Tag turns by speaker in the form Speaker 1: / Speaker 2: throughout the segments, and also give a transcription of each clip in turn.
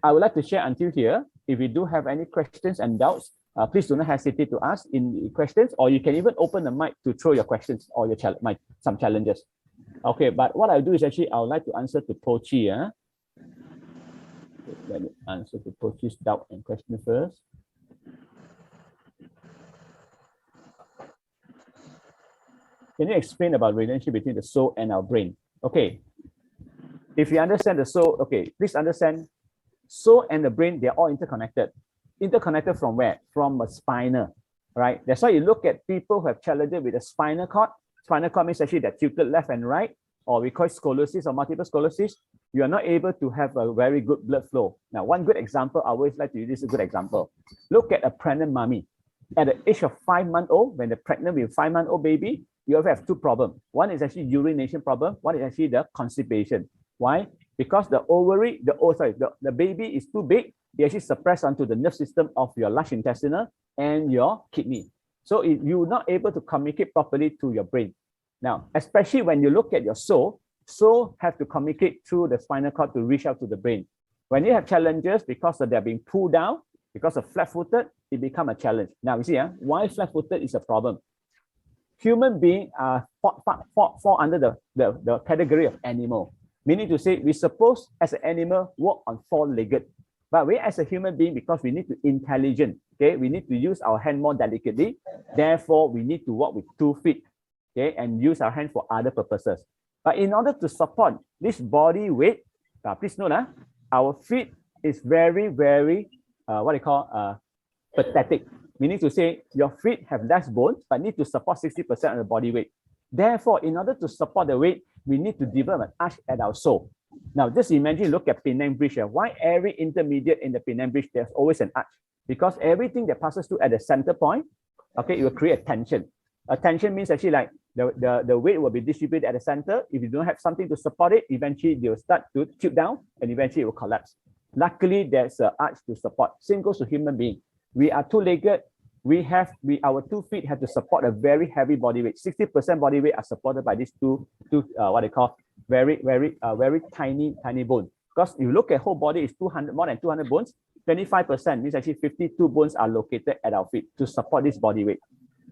Speaker 1: I would like to share until here. If you do have any questions and doubts, please do not hesitate to ask in the questions, or you can even open the mic to throw your questions or your some challenges. Okay, but what I'll do is actually I would like to answer to Pochi. Let me answer to Pochi's doubt and question first. Can you explain about relationship between the soul and our brain? Okay, if you understand the soul, okay, please understand soul and the brain, they're all interconnected. Interconnected from where? From a spinal, right? That's why you look at people who have challenges with the spinal cord. Spinal cord means actually they're tilted left and right, or we call it scoliosis or multiple sclerosis. You are not able to have a very good blood flow. Now, one good example, I always like to use this a good example. Look at a pregnant mommy. At the age of 5 months old, when they're pregnant with a 5-month-old baby, you have two problems. One is actually urination problem. One is actually the constipation. Why? Because the ovary, the baby is too big. It actually suppress onto the nerve system of your large intestinal and your kidney. So you're not able to communicate properly to your brain. Now, especially when you look at your soul have to communicate through the spinal cord to reach out to the brain. When you have challenges because they're being pulled down, because of flat-footed, it becomes a challenge. Now, you see, why flat-footed is a problem. Human beings fall under the category of animal. Meaning to say, we suppose as an animal walk on 4-legged. But we as a human being, because we need to intelligent, okay, we need to use our hand more delicately. Therefore, we need to walk with 2 feet, okay, and use our hand for other purposes. But in order to support this body weight, please note, our feet is very, very, pathetic. Meaning to say, your feet have less bone, but need to support 60% of the body weight. Therefore, in order to support the weight, we need to develop an arch at our sole. Now, just imagine, look at Penang Bridge. Why every intermediate in the Penang Bridge, there's always an arch? Because everything that passes through at the center point, okay, it will create a tension. A tension means actually like the weight will be distributed at the center. If you don't have something to support it, eventually they will start to tilt down and eventually it will collapse. Luckily, there's an arch to support. Same goes to human being. We are 2-legged. Our 2 feet have to support a very heavy body weight. 60% body weight are supported by these two what they call very tiny bone. Because if you look at whole body is more than 200 bones, 25% means actually 52 bones are located at our feet to support this body weight.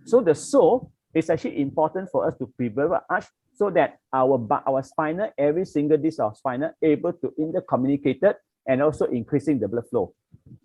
Speaker 1: So the soul is actually important for us to preserve an arch so that our spinal, every single disc of spinal, able to intercommunicate and also increasing the blood flow.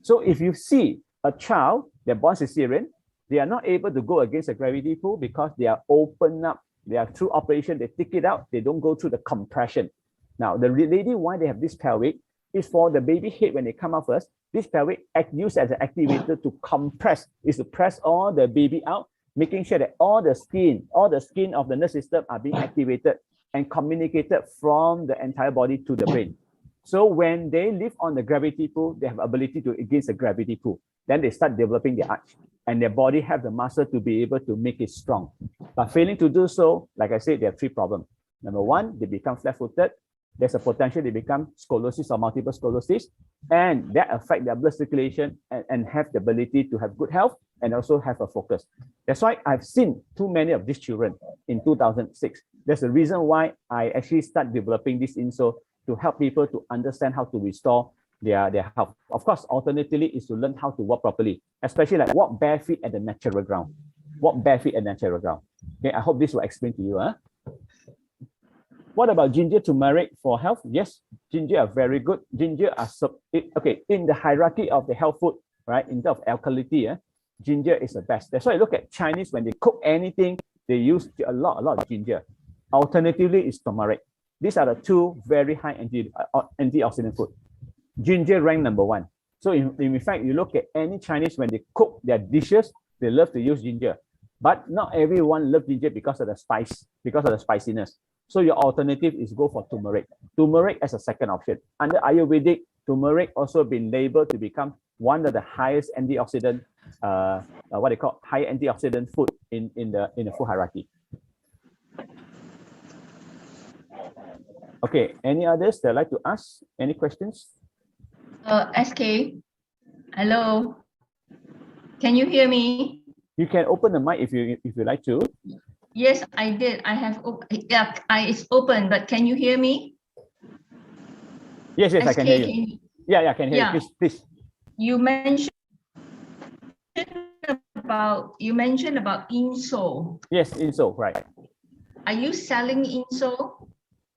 Speaker 1: So if you see a child, they're born cesarean, they are not able to go against the gravity pull because they are open up. They are through operation, they take it out, they don't go through the compression. Now, the lady, why they have this pelvic is for the baby head when they come out first. This pelvic used as an activator to compress, is to press all the baby out, making sure that all the skin of the nerve system are being activated and communicated from the entire body to the brain. So when they live on the gravity pull, they have ability to against the gravity pull. Then they start developing the arch and their body have the muscle to be able to make it strong. But failing to do so, like I said, there are 3 problems. Number 1, they become flat-footed. There's a potential they become scoliosis or multiple sclerosis, and that affect their blood circulation and have the ability to have good health and also have a focus. That's why I've seen too many of these children in 2006. There's a reason why I actually start developing this insole to help people to understand how to restore their health. Of course, alternatively is to learn how to walk properly, especially like walk bare feet at the natural ground. Walk bare feet at the natural ground. Okay, I hope this will explain to you. What about ginger, turmeric for health? Yes, ginger are very good. Ginger are in the hierarchy of the health food, right? In terms of alkalinity, ginger is the best. That's why I look at Chinese when they cook anything, they use a lot of ginger. Alternatively, is turmeric. These are the 2 very high antioxidant food. Ginger ranked number 1. So in fact, you look at any Chinese when they cook their dishes, they love to use ginger. But not everyone loves ginger because of the spice, because of the spiciness. So your alternative is go for turmeric. Turmeric as a second option. Under Ayurvedic, turmeric also been labeled to become one of the highest antioxidant, high antioxidant food in the food hierarchy. Okay, any others that like to ask? Any questions?
Speaker 2: SK, hello. Can you hear me?
Speaker 1: You can open the mic if you like to.
Speaker 2: Yes, I did. I have. It's open, but can you hear me?
Speaker 1: Yes, I can hear you. Yeah, can hear
Speaker 2: Yeah.
Speaker 1: you. Please.
Speaker 2: You mentioned about insole.
Speaker 1: Yes, insole, right.
Speaker 2: Are you selling insole?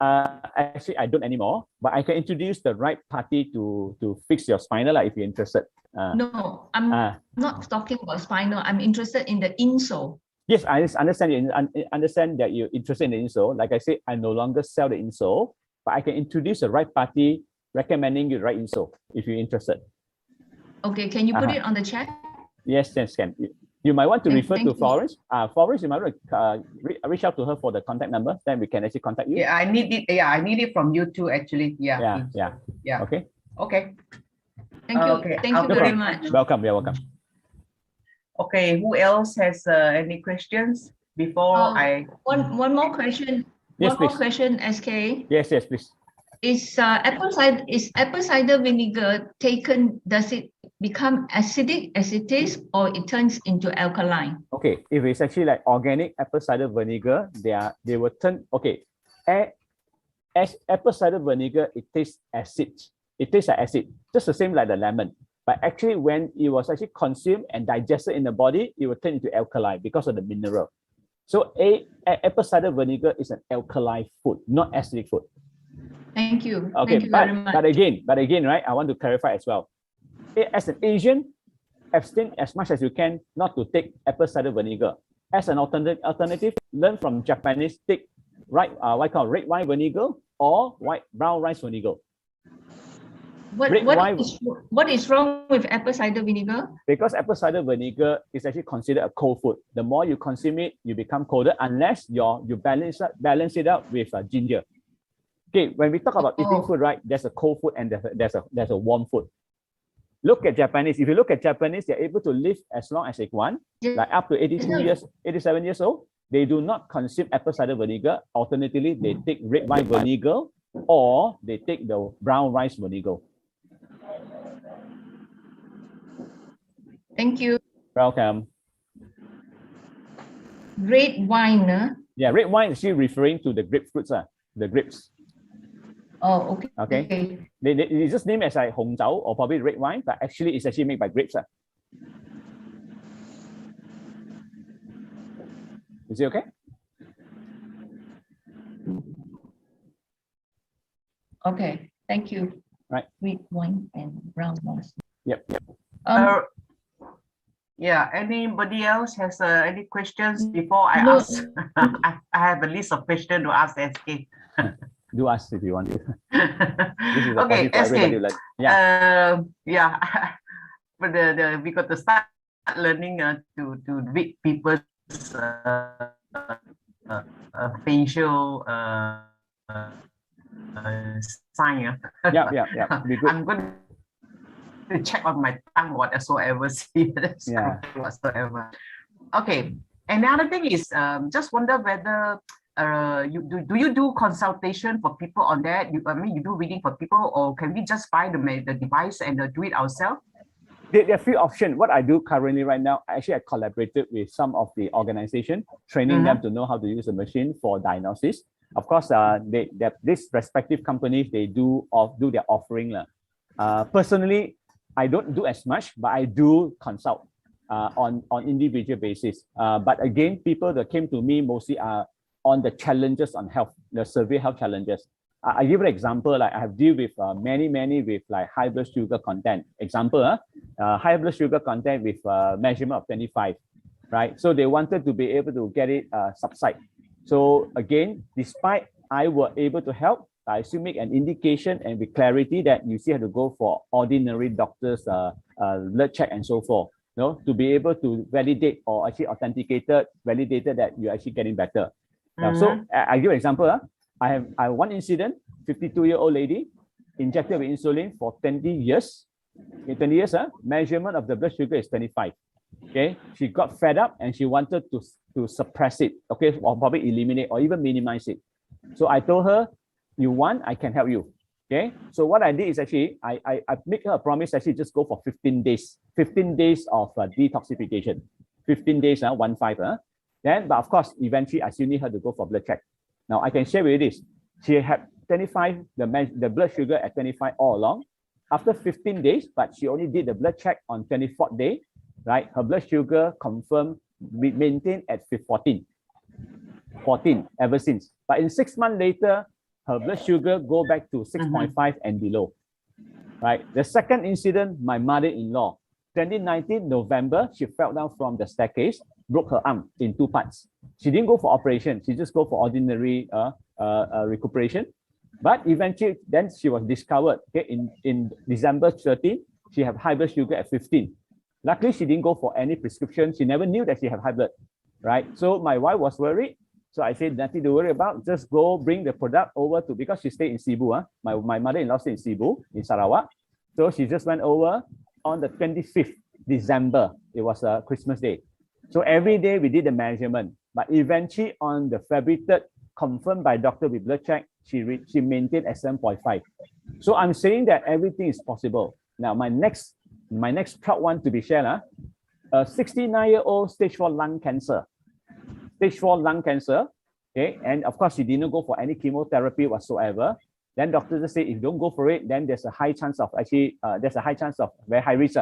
Speaker 1: Actually, I don't anymore, but I can introduce the right party to fix your spinal if you're interested.
Speaker 2: No, I'm not talking about spinal. I'm interested in the insole.
Speaker 1: Yes, I understand you. Understand that you're interested in the insole. Like I said, I no longer sell the insole, but I can introduce the right party recommending you the right insole if you're interested.
Speaker 2: Okay, can you put it on the chat?
Speaker 1: Yes, can. You might want to refer to
Speaker 2: you.
Speaker 1: Florence. Florence, you might want to reach out to her for the contact number. Then we can actually contact you.
Speaker 3: Yeah, I need it. Yeah, I need it from you too. Actually, yeah.
Speaker 1: Yeah. Okay.
Speaker 3: Okay.
Speaker 2: Thank you.
Speaker 3: Okay.
Speaker 2: Thank you very much.
Speaker 1: Welcome. You're welcome.
Speaker 3: Okay. Who else has any questions before I?
Speaker 2: One more question.
Speaker 1: Yes,
Speaker 2: one more
Speaker 1: please.
Speaker 2: question, SK.
Speaker 1: Yes, please.
Speaker 2: Is apple cider vinegar taken? Does it become acidic as it is, or it turns into alkaline?
Speaker 1: Okay, if it's actually like organic apple cider vinegar, they will turn. Okay, as apple cider vinegar, it tastes acid. It tastes like acid, just the same like the lemon. But actually, when it was actually consumed and digested in the body, it will turn into alkaline because of the mineral. So apple cider vinegar is an alkaline food, not acidic food.
Speaker 2: Thank you.
Speaker 1: Okay,
Speaker 2: Thank you very much.
Speaker 1: But again, right, I want to clarify as well. As an Asian, abstain as much as you can not to take apple cider vinegar. As an alternative, learn from Japanese, take red wine vinegar or brown rice vinegar.
Speaker 2: What is wrong with apple cider vinegar?
Speaker 1: Because apple cider vinegar is actually considered a cold food. The more you consume it, you become colder unless you balance it out with ginger. Okay, when we talk about eating food, right, there's a cold food and there's a warm food. Look at Japanese. If you look at Japanese, they're able to live as long as they want, like up to 87 years old. They do not consume apple cider vinegar. Alternatively, they take red wine vinegar or they take the brown rice vinegar.
Speaker 2: Thank you.
Speaker 1: Welcome.
Speaker 2: Red wine.
Speaker 1: Yeah, red wine is actually referring to the grapefruits, the grapes.
Speaker 2: Oh, okay.
Speaker 1: Okay. They just named as like Hong Zhao or probably red wine, but actually it's actually made by grapes. Is it okay?
Speaker 2: Okay. Thank you.
Speaker 1: Right.
Speaker 2: Red wine and brown wine.
Speaker 1: Yep.
Speaker 3: Yeah. Anybody else has any questions before I ask? I have a list of questions to ask SK.
Speaker 1: Do ask if you want to.
Speaker 3: Okay, SK.
Speaker 1: Yeah.
Speaker 3: But we got to start learning to read people's facial sign.
Speaker 1: Yeah. Be good.
Speaker 3: I'm going to check on my tongue whatsoever. Whatsoever. Okay. Another thing is just wonder whether do you do consultation for people on that? You do reading for people, or can we just buy the device and do it ourselves?
Speaker 1: There are few options. What I do currently right now, I collaborated with some of the organization, training them to know how to use the machine for diagnosis. Of course, these respective companies, they do their offering. Personally, I don't do as much, but I do consult on individual basis. But again, people that came to me mostly are on the challenges on health, the severe health challenges. I give an example, like I have dealt with many with like high blood sugar content. Example, high blood sugar content with measurement of 25, right? So they wanted to be able to get it subside. So again, despite I were able to help, I still make an indication and with clarity that you still have to go for ordinary doctors, blood check and so forth, to be able to validate or actually validated that you're actually getting better. So I give an example. I have one incident, 52-year-old lady, injected with insulin for 20 years. In 20 years, measurement of the blood sugar is 25. Okay, she got fed up and she wanted to suppress it, okay, or probably eliminate or even minimize it. So I told her, you want, I can help you. Okay, so what I did is actually, I make her a promise, actually just go for 15 days, 15 days of detoxification, 15 days, 15. Then, but of course, eventually I still need her to go for blood check. Now I can share with you this. She had 25, the blood sugar at 25 all along. after 15 days, but she only did the blood check on 24th day, right? Her blood sugar confirmed maintained at 14 ever since. But in 6 months later, her blood sugar go back to 6.5 and below, right? The second incident, my mother-in-law, 2019 November, she fell down from the staircase, broke her arm in 2 parts. She didn't go for operation. She just go for ordinary recuperation. But eventually, then she was discovered, okay, in December 13, she had high blood sugar at 15. Luckily, she didn't go for any prescription. She never knew that she had high blood, right? So my wife was worried. So I said, nothing to worry about. Just go bring the product over to, because she stayed in Cebu. My mother-in-law stayed in Cebu, in Sarawak. So she just went over on the 25th December. It was a Christmas day. So every day we did the measurement. But eventually on the February 3rd, confirmed by doctor with blood check, she maintained at 7.5. So I'm saying that everything is possible. Now, my next proud one to be shared, a 69-year-old stage 4 lung cancer. Stage 4 lung cancer, okay, and of course she didn't go for any chemotherapy whatsoever. Then doctors just say if you don't go for it, then there's a high chance of very high risk.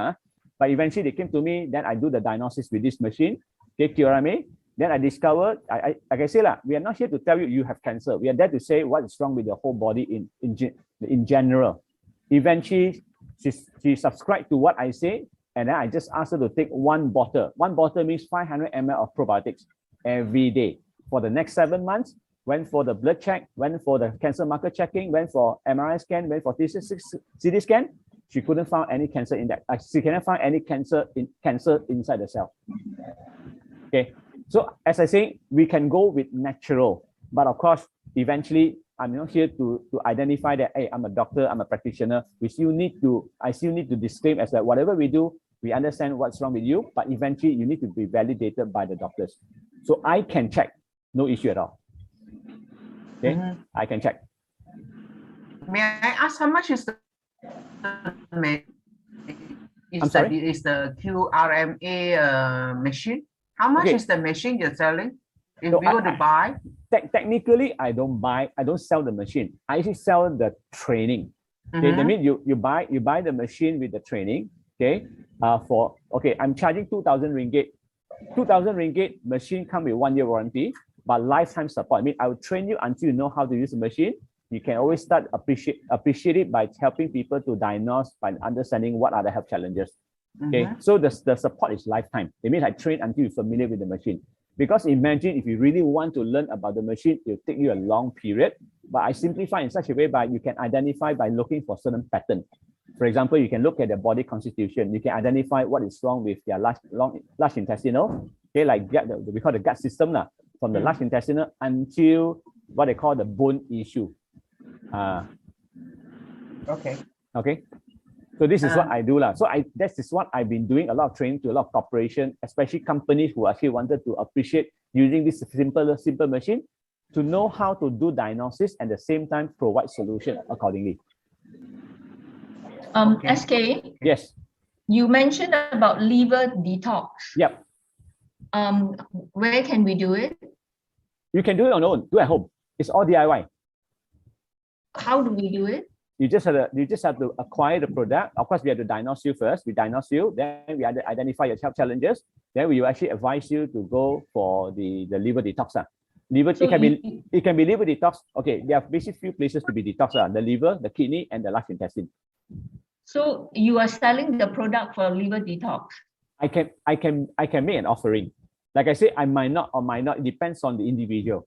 Speaker 1: But eventually they came to me, then I do the diagnosis with this machine, okay, QRMA. Then I discovered, like I say, we are not here to tell you you have cancer. We are there to say what is wrong with your whole body in general. Eventually, she subscribed to what I say, and then I just asked her to take 1 bottle. 1 bottle means 500 ml of probiotics every day for the next 7 months. Went for the blood check, went for the cancer marker checking, went for MRI scan, went for CT scan. She couldn't find any cancer in that. She cannot find any cancer inside the cell. Okay, so as I say, we can go with natural, but of course, eventually, I'm not here to identify that, hey, I'm a doctor, I'm a practitioner. I still need to disclaim as that whatever we do, we understand what's wrong with you, but eventually you need to be validated by the doctors. So I can check, no issue at all. Okay, I can check.
Speaker 3: May I ask how much is the QRMA machine? How much is the machine you're selling? If you were to buy?
Speaker 1: Technically, I don't sell the machine. I actually sell the training. Okay, that means you buy the machine with the training. Okay, I'm charging 2,000 ringgit. 2,000 ringgit machine come with 1 year warranty, but lifetime support. I mean, I will train you until you know how to use the machine. You can always start appreciate it by helping people to diagnose, by understanding what are the health challenges. Okay, so the support is lifetime. It means I train until you're familiar with the machine. Because imagine if you really want to learn about the machine, it will take you a long period. But I simplify in such a way by you can identify by looking for certain patterns. For example, you can look at the body constitution. You can identify what is wrong with their large intestinal, okay, like we call the gut system, from the large intestinal until what they call the bone issue.
Speaker 3: Okay.
Speaker 1: So this is what I do. So that is what I've been doing, a lot of training to a lot of corporations, especially companies who actually wanted to appreciate using this simple machine to know how to do diagnosis and at the same time provide solution accordingly.
Speaker 2: SK?
Speaker 1: Yes.
Speaker 2: You mentioned about liver detox.
Speaker 1: Yep.
Speaker 2: Where can we do it?
Speaker 1: You can do it on your own, do at home. It's all DIY.
Speaker 2: How do we do it?
Speaker 1: You just have to acquire the product. Of course, we have to diagnose you first. We diagnose you, then we identify your health challenges. Then we will actually advise you to go for the liver detox. It can be liver detox. Okay, there are basically few places to be detox: the liver, the kidney, and the large intestine.
Speaker 2: So you are selling the product for liver detox?
Speaker 1: I can make an offering. Like I say, I might not or might not. It depends on the individual.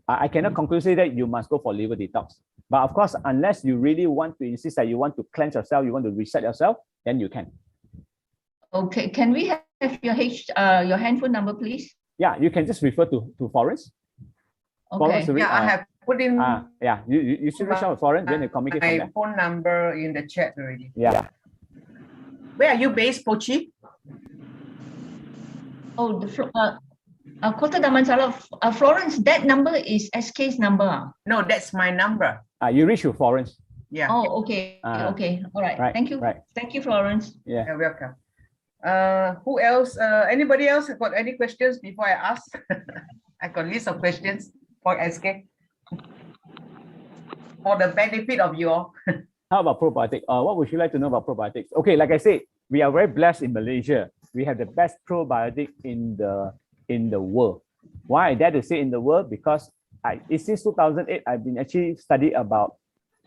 Speaker 1: I cannot conclusively that you must go for liver detox. But of course, unless you really want to insist that you want to cleanse yourself, you want to reset yourself, then you can. Okay,
Speaker 2: can we have your handphone number, please?
Speaker 1: Yeah, you can just refer to Florence.
Speaker 2: Okay.
Speaker 3: Florence, I have put in.
Speaker 1: You should reach out to Florence, then you communicate from there.
Speaker 3: My phone number in the chat already.
Speaker 1: Yeah.
Speaker 3: Where are you based, Pochi?
Speaker 2: Oh, Kota Damansara, Florence, that number is SK's number.
Speaker 3: No, that's my number.
Speaker 1: You reach to Florence.
Speaker 2: Yeah. Oh, okay. Okay. All right. Thank you.
Speaker 1: Right.
Speaker 2: Thank you, Florence.
Speaker 1: Yeah.
Speaker 3: You're welcome. Who else? Anybody else got any questions before I ask? I got a list of questions for SK. For the benefit of you all.
Speaker 1: How about probiotic? What would you like to know about probiotics? Okay, like I said, we are very blessed in Malaysia. We have the best probiotic in the world. Why I dare to say in the world? Because since 2008, I've been actually studying about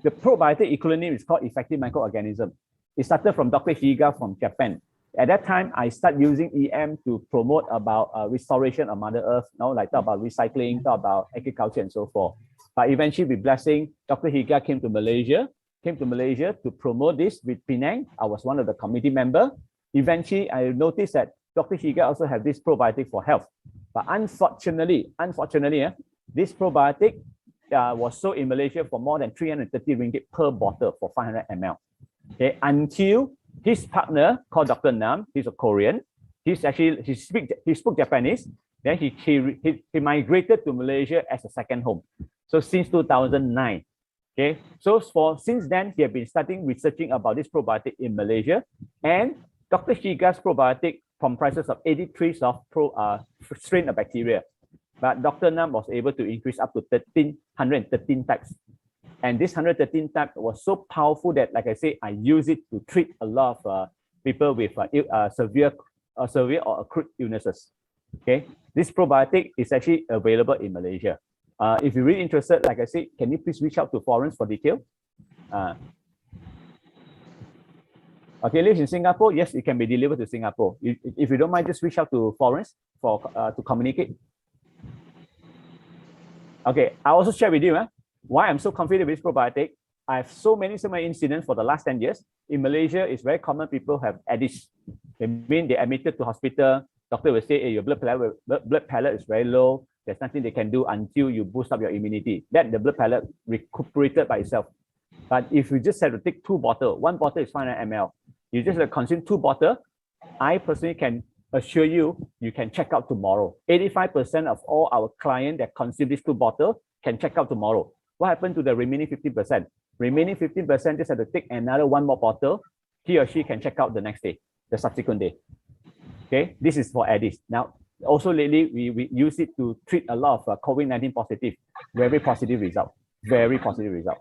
Speaker 1: the probiotic equivalent name is called effective microorganism. It started from Dr. Higa from Japan. At that time, I started using EM to promote about restoration of Mother Earth, like talk about recycling, talk about agriculture and so forth. But eventually, with blessing, Dr. Higa came to Malaysia to promote this with Penang. I was one of the committee members. Eventually, I noticed that Dr. Higa also had this probiotic for health. But unfortunately, this probiotic was sold in Malaysia for more than 330 ringgit per bottle for 500 ml. Okay, until his partner called Dr. Nam, he's a Korean. He spoke Japanese. Then he migrated to Malaysia as a second home. So since 2009. Okay, so since then, he has been researching about this probiotic in Malaysia, and Dr. Higa's probiotic comprises of 83 strain of bacteria, but Dr. Nam was able to increase up to 113 types, and this 113 type was so powerful that, like I say, I use it to treat a lot of people with severe or acute illnesses. Okay, this probiotic is actually available in Malaysia. If you're really interested, like I said, can you please reach out to Florence for detail? Okay, lives in Singapore. Yes, it can be delivered to Singapore. If you don't mind, just reach out to Florence to communicate. Okay, I also share with you why I'm so confident with this probiotic. I have so many incidents for the last 10 years. In Malaysia, it's very common people have addicts. They mean they admitted to hospital. Doctor will say, hey, your blood pellet is very low. There's nothing they can do until you boost up your immunity. Then the blood pellet recuperated by itself. But if you just have to take 2 bottles, 1 bottle is 500 ml. You just have to consume 2 bottles. I personally can assure you, you can check out tomorrow. 85% of all our clients that consume these 2 bottles can check out tomorrow. What happened to the remaining 15%? Remaining 15% just have to take another 1 more bottle. He or she can check out the next day, the subsequent day. Okay, this is for addicts. Now, also lately, we use it to treat a lot of COVID-19 positive. Very positive result. Very positive result.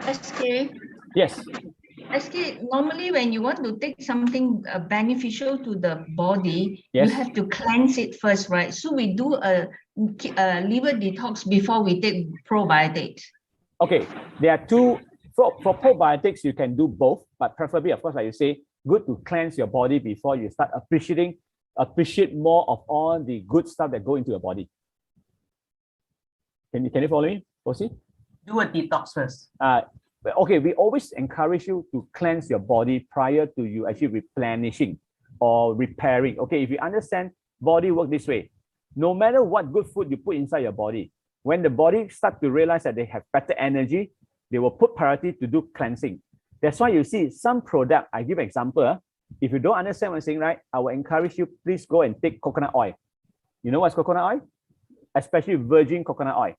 Speaker 2: SK?
Speaker 1: Yes.
Speaker 2: SK, normally when you want to take something beneficial to the body,
Speaker 1: yes.
Speaker 2: You have to cleanse it first, right? So we do a liver detox before we take probiotics.
Speaker 1: Okay, there are 2. For probiotics, you can do both, but preferably, of course, like you say, good to cleanse your body before you start appreciate more of all the good stuff that go into your body. Can you follow me, Fosi?
Speaker 3: Do a detox first.
Speaker 1: Okay, we always encourage you to cleanse your body prior to you actually replenishing or repairing. Okay, if you understand body work this way, no matter what good food you put inside your body, when the body starts to realize that they have better energy, they will put priority to do cleansing. That's why you see some product, I give an example. If you don't understand what I'm saying, right, I will encourage you, please go and take coconut oil. You know what's coconut oil? Especially virgin coconut oil.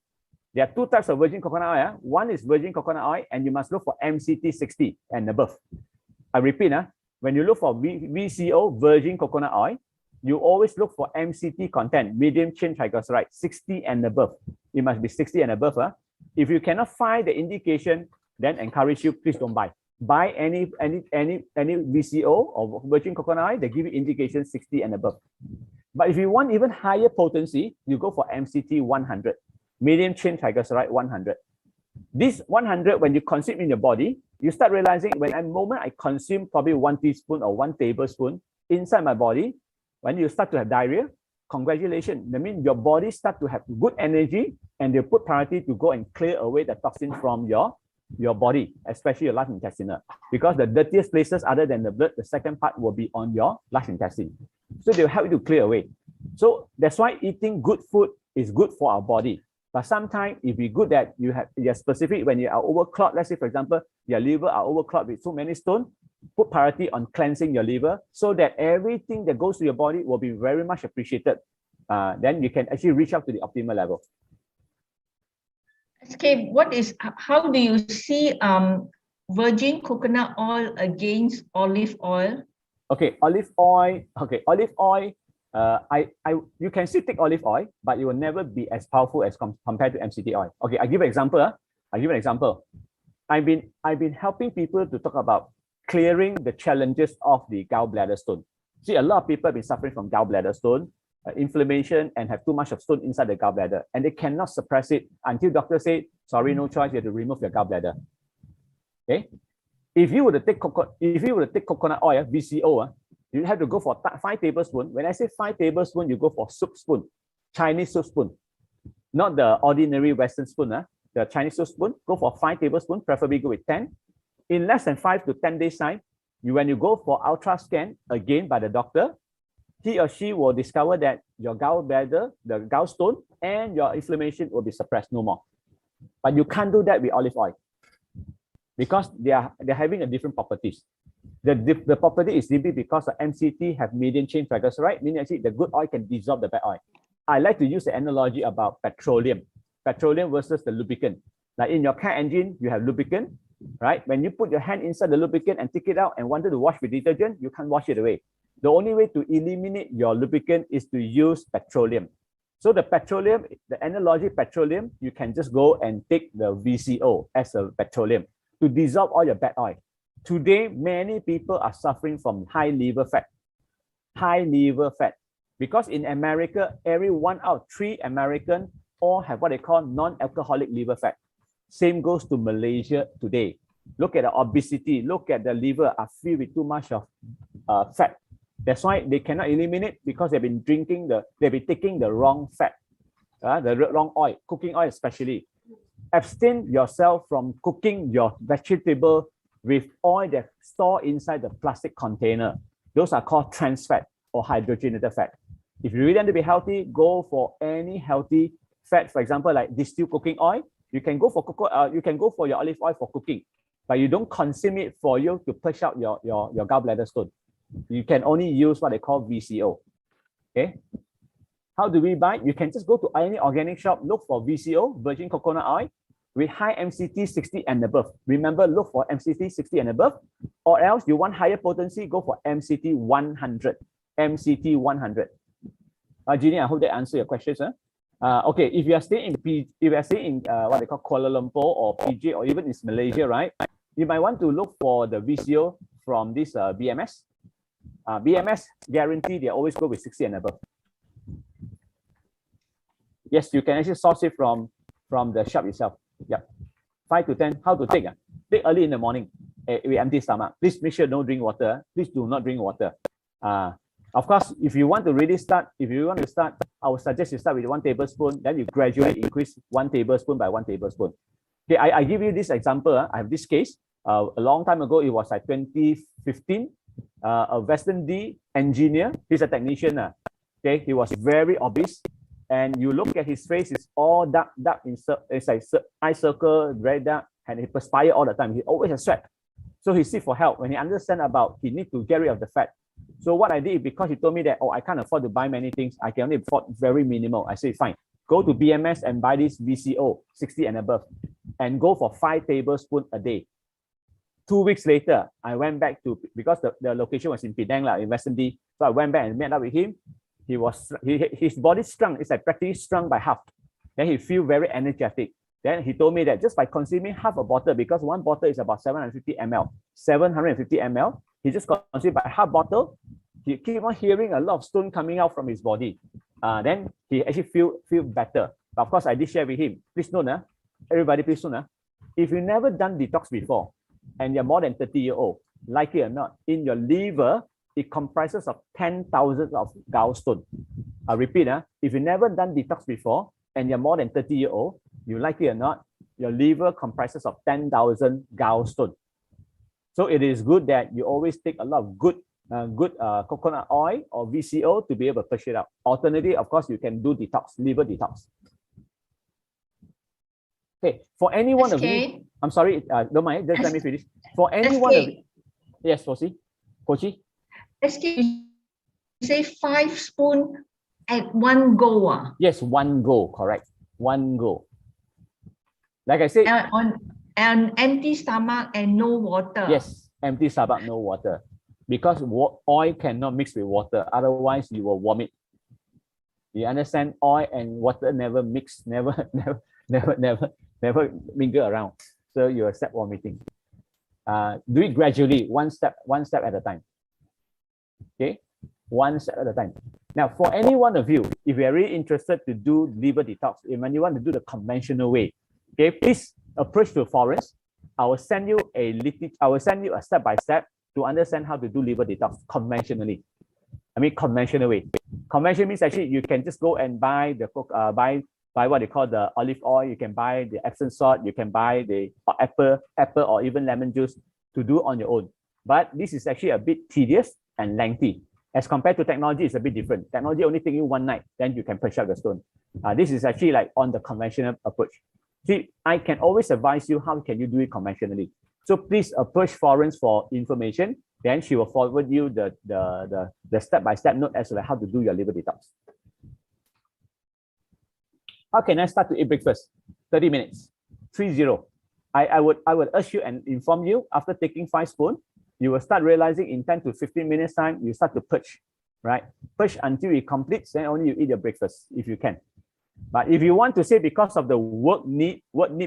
Speaker 1: There are 2 types of virgin coconut oil. One is virgin coconut oil, and you must look for MCT 60 and above. I repeat, when you look for VCO, virgin coconut oil, you always look for MCT content, medium chain triglyceride, 60 and above. It must be 60 and above. If you cannot find the indication, then encourage you, please don't buy. Buy any VCO or virgin coconut oil, they give you indication 60 and above. But if you want even higher potency, you go for MCT 100, medium chain triglyceride 100. This 100, when you consume in your body, you start realizing when at the moment I consume probably 1 teaspoon or 1 tablespoon inside my body, when you start to have diarrhea, congratulations. That means your body start to have good energy, and they put priority to go and clear away the toxin from your body, especially your large intestine. Because the dirtiest places other than the blood, the second part will be on your large intestine. So they'll help you to clear away. So that's why eating good food is good for our body. But sometimes if you're good that you're specific, when you are overclogged, let's say, for example, your liver are overclogged with so many stones, put priority on cleansing your liver so that everything that goes to your body will be very much appreciated. Then you can actually reach out to the optimal level.
Speaker 2: Okay, how do you see virgin coconut oil against olive oil?
Speaker 1: Okay, olive oil. Okay, olive oil. You can still take olive oil, but it will never be as powerful as compared to MCT oil. Okay, I give an example. I've been helping people to talk about clearing the challenges of the gallbladder stone. See, a lot of people have been suffering from gallbladder stone, inflammation, and have too much of stone inside the gallbladder, and they cannot suppress it until doctor say, sorry, no choice, you have to remove your gallbladder. Okay, if you were to take coconut oil, VCO, you have to go for 5 tablespoons. When I say 5 tablespoons, you go for soup spoon, Chinese soup spoon, not the ordinary Western spoon. The Chinese soup spoon, go for 5 tablespoons, preferably go with 10. In less than 5 to 10 days time, when you go for ultra scan again by the doctor, he or she will discover that your gallbladder, the gallstone, and your inflammation will be suppressed no more. But you can't do that with olive oil because they're having a different properties. The property is simply because the MCT have medium chain triglyceride, meaning actually the good oil can dissolve the bad oil. I like to use the analogy about petroleum versus the lubricant. Like in your car engine, you have lubricant, right? When you put your hand inside the lubricant and take it out and wanted to wash with detergent, you can't wash it away. The only way to eliminate your lubricant is to use petroleum. So the petroleum, the analogy petroleum, you can just go and take the VCO as a petroleum to dissolve all your bad oil. Today, many people are suffering from high liver fat. Because in America, every 1 out of 3 Americans all have what they call non-alcoholic liver fat. Same goes to Malaysia today. Look at the obesity. Look at the liver are filled with too much of fat. That's why they cannot eliminate because they've been taking the wrong fat, the wrong oil, cooking oil especially. Abstain yourself from cooking your vegetable with oil that store inside the plastic container. Those are called trans fat or hydrogenated fat. If you really want to be healthy, go for any healthy fat, for example, like distilled cooking oil. You can go for you can go for your olive oil for cooking, but you don't consume it for you to push out your gallbladder stone. You can only use what they call VCO. Okay. How do we buy? You can just go to any organic shop, look for VCO, virgin coconut oil, with high MCT 60 and above. Remember, look for MCT 60 and above, or else you want higher potency, go for MCT 100. MCT 100. Jeannie, I hope that answers your questions. Okay, if you are staying in what they call Kuala Lumpur or PJ or even in Malaysia, right? You might want to look for the VCO from this BMS. BMS guarantee they always go with 60 and above. Yes, you can actually source it from the shop itself. Yeah, 5 to 10. How to take? Take early in the morning with empty stomach. Please make sure don't drink water. Please do not drink water. Of course, if you want to start, I would suggest you start with 1 tablespoon, then you gradually increase 1 tablespoon by 1 tablespoon. Okay, I give you this example. I have this case. A long time ago, it was like 2015. A Western D engineer, he's a technician. Okay, he was very obese. And you look at his face, it's all dark, it's like eye circle, very dark, and he perspire all the time. He always has sweat. So he seek for help when he understand about he need to get rid of the fat. So what I did, because he told me that, oh, I can't afford to buy many things, I can only afford very minimal. I say, fine, go to BMS and buy this VCO, 60 and above, and go for 5 tablespoons a day. 2 weeks later, I went back to, because the location was in Penang, in Western D. So I went back and met up with him. His body shrunk, it's like practically shrunk by half. Then he feel very energetic. Then he told me that just by consuming half a bottle, because 1 bottle is about 750 ml, 750 ml, he just consumed by half bottle. He keep on hearing a lot of stone coming out from his body. Then he actually feel better. But of course, I did share with him. Please note, everybody, please note, if you never done detox before and you're more than 30 years old, like it or not, in your liver, it comprises of 10,000 of gallstone. I repeat, if you never done detox before and you're more than 30 years old, you like it or not, your liver comprises of 10,000 gallstone. So it is good that you always take a lot of good coconut oil or VCO to be able to push it out. Alternatively, of course, you can do detox, liver detox. Okay, for any one of you, I'm sorry, don't mind, just let me finish. For any one of you, yes, Kochi?
Speaker 2: You say 5 spoons at 1 go.
Speaker 1: Yes, 1 go, correct. 1 go. Like I said,
Speaker 2: on an empty stomach and no water.
Speaker 1: Yes, empty stomach, no water. Because oil cannot mix with water, otherwise you will vomit. You understand? Oil and water never mix, never mingle around. so you accept vomiting. Do it gradually, one step at a time. Okay, one step at a time. Now, for any one of you, if you're really interested to do liver detox, when you want to do the conventional way, okay, please approach to Florence. I will send you a step-by-step to understand how to do liver detox conventionally. I mean, conventional way. Conventional means actually you can just go and buy the buy what they call the olive oil. You can buy the Epsom salt. You can buy the apple or even lemon juice to do on your own. But this is actually a bit tedious and lengthy. As compared to technology, it's a bit different. Technology only takes you one night, then you can push out the stone. This is actually like on the conventional approach. See, I can always advise you how can you do it conventionally. So please approach Florence for information. Then she will forward you the step-by-step note as to how to do your liver detox. How can I start to eat breakfast? 30 minutes, 30. I would urge you and inform you after taking 5 spoons, you will start realizing in 10 to 15 minutes time, you start to purge, right? Purge until it completes, then only you eat your breakfast if you can. But if you want to say because of the work need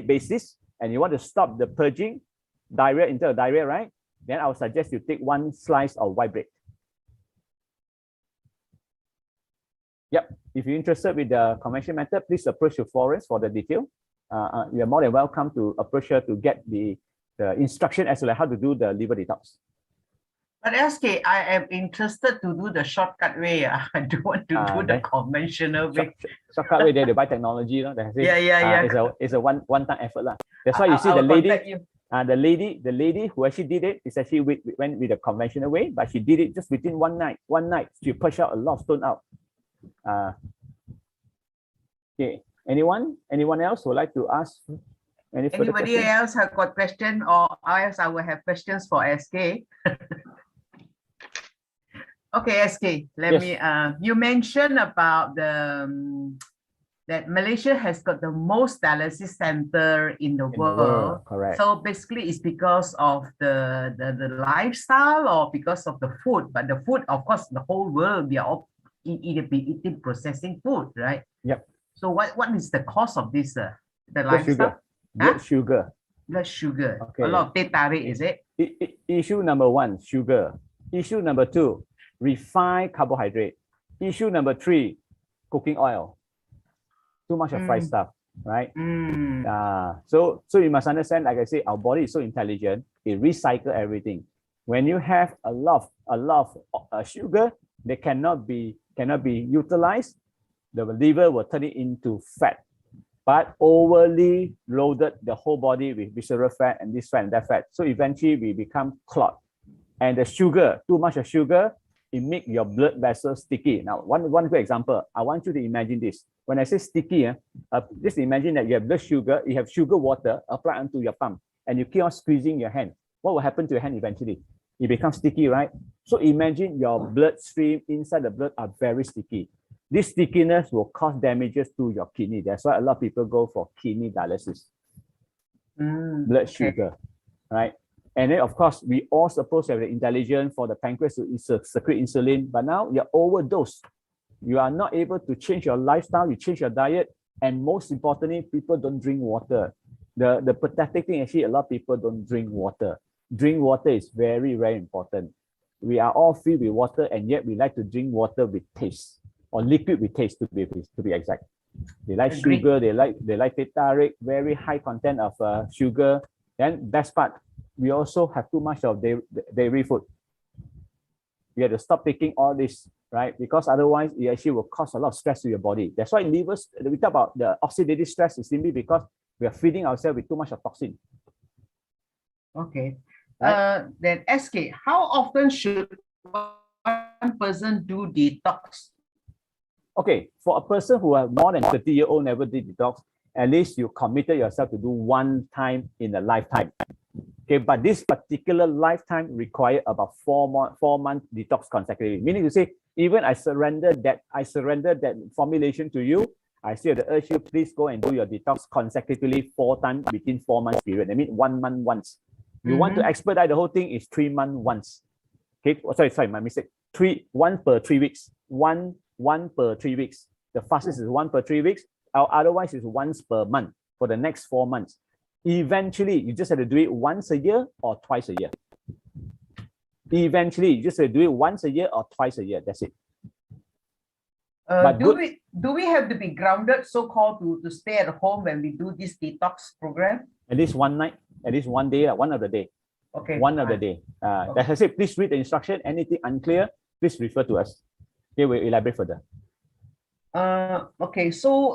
Speaker 1: basis and you want to stop the purging, diarrhea into a diarrhea, right? Then I would suggest you take 1 slice of white bread. Yep. If you're interested with the conventional method, please approach your Florence for the detail. You're more than welcome to approach her to get the instruction as to how to do the liver detox.
Speaker 3: But SK, I am interested to do the shortcut way. I don't want to do the conventional way.
Speaker 1: Shortcut way, they buy technology.
Speaker 3: Yeah.
Speaker 1: It's a one-time effort. That's why you see the lady who actually did it is actually went with the conventional way, but she did it just within one night. She pushed out a lot of stone out. Okay. Anyone else would like to ask?
Speaker 3: Anybody else have got question, or else I will have questions for SK? Okay, SK, let me, you mentioned about that Malaysia has got the most dialysis center in the world.
Speaker 1: Correct.
Speaker 3: So basically it's because of the lifestyle or because of the food. But the food, of course, the whole world, we are all eating processing food, right?
Speaker 1: Yep.
Speaker 3: So what is the cause of this, the lifestyle?
Speaker 1: Blood sugar.
Speaker 3: Blood sugar.
Speaker 1: Okay.
Speaker 3: A lot of teh tarik, is it?
Speaker 1: Issue number 1, sugar. Issue number 2, refined carbohydrate. Issue number 3, cooking oil. Too much of fried stuff, right? So you must understand, like I say, our body is so intelligent, it recycles everything. When you have a lot of sugar, they cannot be utilized. The liver will turn it into fat. But overly loaded the whole body with visceral fat and this fat and that fat. So eventually we become clot. And the sugar, too much of sugar, it makes your blood vessels sticky. Now, one good example, I want you to imagine this. When I say sticky, just imagine that you have blood sugar, you have sugar water applied onto your palm, and you keep on squeezing your hand. What will happen to your hand eventually? It becomes sticky, right? So imagine your bloodstream inside the blood are very sticky. This stickiness will cause damages to your kidney. That's why a lot of people go for kidney dialysis. Blood sugar, right? And then, of course, we all supposed to have the intelligence for the pancreas to secrete insulin, but now you're overdosed. You are not able to change your lifestyle, you change your diet, and most importantly, people don't drink water. The pathetic thing, actually, a lot of people don't drink water. Drink water is very, very important. We are all filled with water, and yet we like to drink water with taste, or liquid with taste, to be exact. They like sugar, they like teh tarik, very high content of sugar. Then best part, we also have too much of dairy food. You have to stop taking all this, right? Because otherwise it actually will cause a lot of stress to your body. That's why we talk about the oxidative stress is simply because we are feeding ourselves with too much of toxin.
Speaker 3: Okay. Right? Then SK, how often should one person do detox?
Speaker 1: Okay, for a person who are more than 30-year-old never did detox, at least you committed yourself to do one time in a lifetime. Okay, but this particular lifetime require about 4 month detox consecutively. Meaning to say, even I surrendered that formulation to you, I still have to urge you, please go and do your detox consecutively 4 times within 4 months period. I mean 1 month once. You want to expedite the whole thing is 3 months once. Okay, sorry, my mistake. 1 per 3 weeks. One per 3 weeks. The fastest is 1 per 3 weeks. Otherwise, it's once per month for the next 4 months. Eventually, you just have to do it once a year or twice a year. Eventually, you just have to do it once a year or twice a year. That's it.
Speaker 3: Do we have to be grounded, so-called, to stay at home when we do this detox program?
Speaker 1: At least one night, at least one day, one of the day.
Speaker 3: Okay.
Speaker 1: One of the day. As I said, please read the instruction. Anything unclear, please refer to us. Okay, we'll elaborate further.
Speaker 3: Okay, so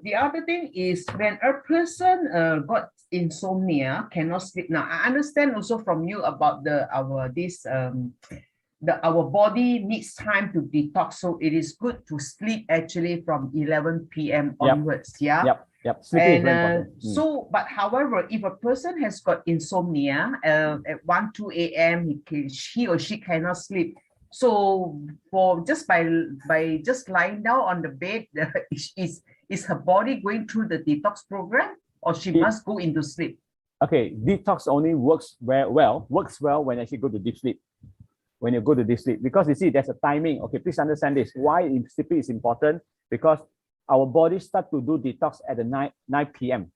Speaker 3: the other thing is when a person got insomnia, cannot sleep. Now I understand also from you about our body needs time to detox, so it is good to sleep actually from 11 p.m. onwards. Yeah.
Speaker 1: Yep. Sleeping is very important.
Speaker 3: So, but however, if a person has got insomnia at 1, 2 a.m., he or she cannot sleep. So for just by just lying down on the bed, is her body going through the detox program, or she must go into sleep?
Speaker 1: Okay, detox only works well when actually go to deep sleep. When you go to deep sleep, because you see there's a timing. Okay, please understand this. Why sleeping is important? Because our body start to do detox at the 9 p.m.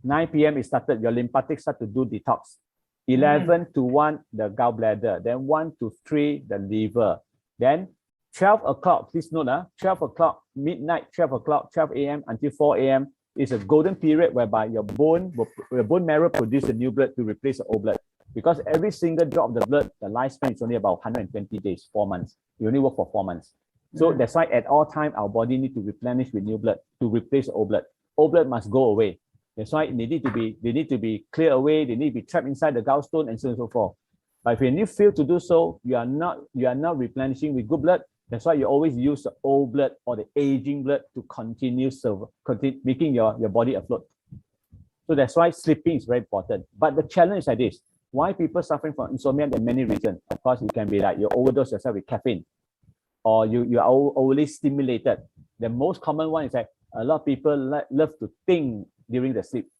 Speaker 1: 9 p.m. it started. Your lymphatics start to do detox. 11 to 1, the gallbladder. Then 1 to 3, the liver. Then 12 o'clock, please note, 12 o'clock, midnight, 12 o'clock, 12 a.m. until 4 a.m. is a golden period whereby your bone marrow produces the new blood to replace the old blood. Because every single drop of the blood, the lifespan is only about 120 days, 4 months. You only work for 4 months. So that's why at all time, our body needs to replenish with new blood to replace the old blood. Old blood must go away. That's why they need to be cleared away. They need to be trapped inside the gallstone and so on and so forth. But if you fail to do so, you are not replenishing with good blood. That's why you always use the old blood or the aging blood to continue making your body afloat. So that's why sleeping is very important. But the challenge is like this. Why people suffering from insomnia? There are many reasons. Of course, it can be like you overdose yourself with caffeine, or you are overly stimulated. The most common one is that a lot of people love to think during the sleep.